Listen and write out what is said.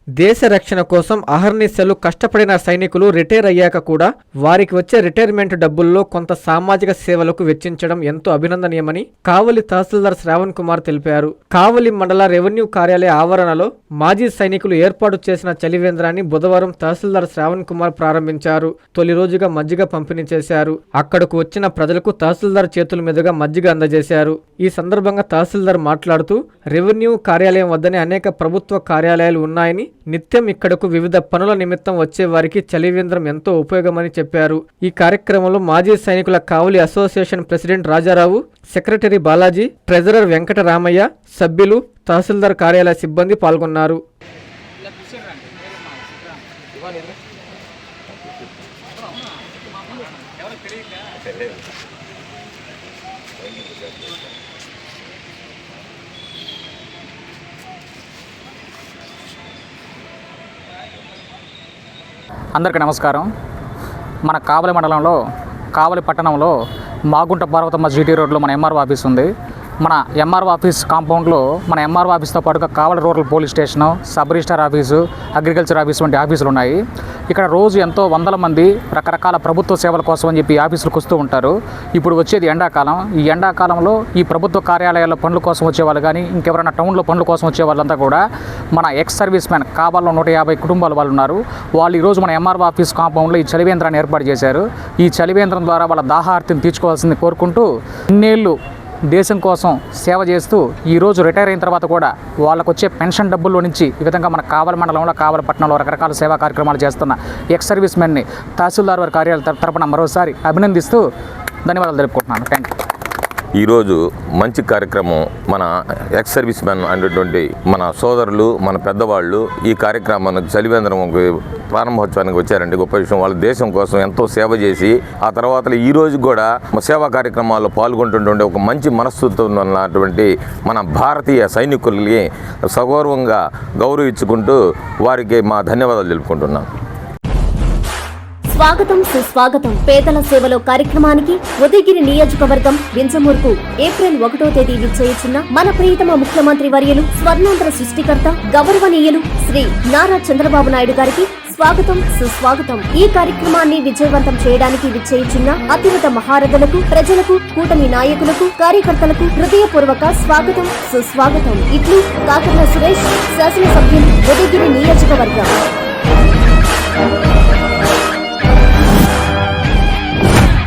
దేశ రక్షణ కోసం అహర్నిశలు కష్టపడిన సైనికులు రిటైర్ అయ్యాక కూడా వారికి వచ్చే రిటైర్మెంట్ డబ్బుల్లో కొంత సామాజిక సేవలకు వెచ్చించడం ఎంతో అభినందనీయమని కావలి తహసీల్దార్ శ్రావణ్ కుమార్ తెలిపారు. కావలి మండల రెవెన్యూ కార్యాలయ ఆవరణలో మాజీ సైనికులు ఏర్పాటు చేసిన చలివేంద్రాన్ని బుధవారం తహసీల్దార్ శ్రావణ్ కుమార్ ప్రారంభించారు. తొలి రోజుగా మజ్జిగ పంపిణీ చేశారు. అక్కడకు వచ్చిన ప్రజలకు తహసీల్దార్ చేతుల మీదుగా మజ్జిగ అందజేశారు. ఈ సందర్భంగా తహసీల్దార్ మాట్లాడుతూ రెవెన్యూ కార్యాలయం వద్దనే అనేక ప్రభుత్వ కార్యాలయాలు ఉన్నాయని, నిత్యం ఇక్కడకు వివిధ పనుల నిమిత్తం వచ్చే వారికి చలివేంద్రం ఎంతో ఉపయోగమని చెప్పారు. ఈ కార్యక్రమంలో మాజీ సైనికుల Kavali association president Rajarao, secretary Balaji, treasurer Venkataramaiah, సభ్యులు, తహసీల్దార్ కార్యాలయ సిబ్బంది పాల్గొన్నారు. అందరికీ నమస్కారం. మన కావలి మండలంలో కావలి పట్టణంలో మాగుంట పార్వతమ్మ జీటీ రోడ్లో మన ఎంఆర్ఓ ఆఫీస్ ఉంది. మన ఎంఆర్ఓ ఆఫీస్ కాంపౌండ్లో మన ఎంఆర్ఓ ఆఫీస్తో పాటుగా Kavali rural police station, sub registrar office, agriculture office వంటి ఆఫీసులు ఉన్నాయి. ఇక్కడ రోజు ఎంతో వందల మంది రకరకాల ప్రభుత్వ సేవల కోసం అని చెప్పి ఆఫీసులకు వస్తూ ఉంటారు. ఇప్పుడు వచ్చేది ఎండాకాలం. ఈ ఎండాకాలంలో ఈ ప్రభుత్వ కార్యాలయాల్లో పనుల కోసం వచ్చేవాళ్ళు కానీ ఇంకెవరైనా టౌన్లో పనుల కోసం వచ్చే వాళ్ళంతా కూడా మన ఎక్స్ సర్వీస్ మ్యాన్ కావల్లో 150 కుటుంబాల వాళ్ళు ఉన్నారు. వాళ్ళు ఈరోజు మన ఎంఆర్ఓ ఆఫీస్ కాంపౌండ్లో ఈ చలివేంద్రాన్ని ఏర్పాటు చేశారు. ఈ చలివేంద్రం ద్వారా వాళ్ళ దాహార్తిని తీర్చుకోవాల్సింది కోరుకుంటూ ఇన్నేళ్ళు దేశం కోసం సేవ చేస్తూ ఈరోజు రిటైర్ అయిన తర్వాత కూడా వాళ్ళకు వచ్చే పెన్షన్ డబ్బుల్లో నుంచి ఈ విధంగా మన కావలి మండలంలో కావలి పట్టణంలో రకరకాల సేవా కార్యక్రమాలు చేస్తున్న ఎక్స్ సర్వీస్ మెన్ని తహసీల్దార్ వారి కార్యాలయ తరపున మరోసారి అభినందిస్తూ ధన్యవాదాలు తెలుపుకుంటున్నాను. Thank you. ఈరోజు మంచి కార్యక్రమం. మన ఎక్స్ సర్వీస్ మెన్ అనేటువంటి మన సోదరులు, మన పెద్దవాళ్ళు ఈ కార్యక్రమానికి చలివేంద్రం ప్రారంభోత్సవానికి వచ్చారండి. గొప్ప విషయం. వాళ్ళ దేశం కోసం ఎంతో సేవ చేసి ఆ తర్వాత ఈ రోజు కూడా సేవా కార్యక్రమాల్లో పాల్గొంటుండే ఒక మంచి మనస్తత్వం ఉన్నటువంటి మన భారతీయ సైనికుల్ని సగౌరవంగా గౌరవించుకుంటూ వారికి మా ధన్యవాదాలు తెలుపుకుంటున్నాం. స్వాగతం సుస్వాగతం. పేదల సేవలో కార్యక్రమానికి ఉదయగిరి నియోజకవర్గం వింజమూరుకు ఏప్రిల్ 1వ తేదీ విచ్చేయుచున్న మన ప్రియతమ ముఖ్యమంత్రి వర్యులు, స్వర్ణాంధ్ర సృష్టికర్త, గౌరవనీయులు శ్రీ నారా చంద్రబాబు నాయుడు గారికి స్వాగతం సుస్వాగతం. ఈ కార్యక్రమాన్ని విజయవంతం చేయడానికి విచ్చేయుచున్న అత్యున్నత మహారథులకు, ప్రజలకు, కూటమి నాయకులకు, కార్యకర్తలకు హృదయపూర్వక స్వాగతం సుస్వాగతం. ఇట్లు కాకర్ల సురేష్, శాసనసభ్యులు, ఉదయగిరి నియోజకవర్గం.